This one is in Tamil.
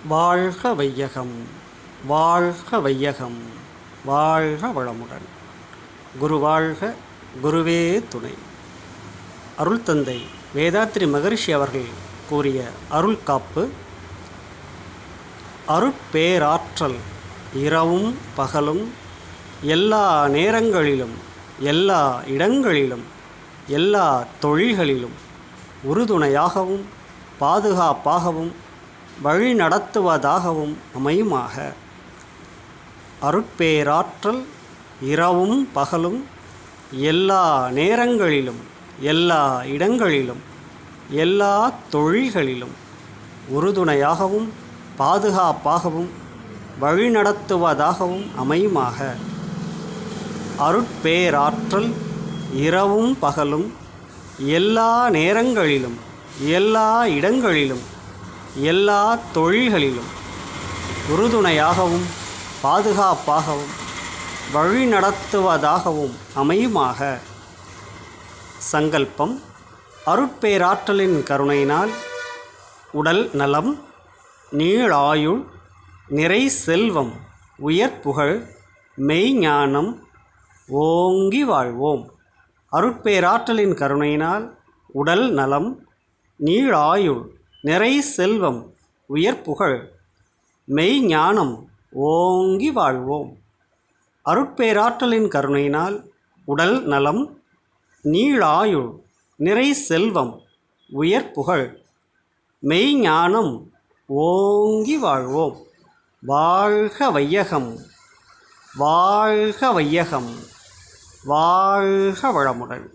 வாழ்க வையகம், வாழ்க வையகம், வாழ்க வளமுடன். குரு வாழ்க, குருவே துணை. அருள் தந்தை வேதாத்ரி மகரிஷி அவர்கள் கூறிய அருள் காப்பு. அருட்பேராற்றல் இரவும் பகலும் எல்லா நேரங்களிலும் எல்லா இடங்களிலும் எல்லா தொழில்களிலும் உறுதுணையாகவும் பாதுகாப்பாகவும் வழி நடத்துவதாகவும் அமையுமாக. அருட்பேராற்றல் இரவும் பகலும் எல்லா நேரங்களிலும் எல்லா இடங்களிலும் எல்லா தொழில்களிலும் உறுதுணையாகவும் பாதுகாப்பாகவும் வழிநடத்துவதாகவும் அமையுமாக. அருட்பேராற்றல் இரவும் பகலும் எல்லா நேரங்களிலும் எல்லா இடங்களிலும் எல்லா தொழில்களிலும் உறுதுணையாகவும் பாதுகாப்பாகவும் வழிநடத்துவதாகவும் அமையுமாக. சங்கல்பம். அருட்பேராற்றலின் கருணையினால் உடல் நலம், நீளாயுள், நிறை செல்வம், உயர் புகழ், மெய்ஞானம் ஓங்கி வாழ்வோம். அருட்பேராற்றலின் கருணையினால் உடல் நலம், நீளாயுள், நிறை செல்வம், உயர் புகழ், மெய்ஞானம் ஓங்கி வாழ்வோம். அருட்பேராற்றலின் கருணையினால் உடல் நலம், நீளாயுள், நிறை செல்வம், உயர் புகழ், மெய்ஞானம் ஓங்கி வாழ்வோம். வாழ்க வையகம், வாழ்க வையகம், வாழ்க வளமுடன்.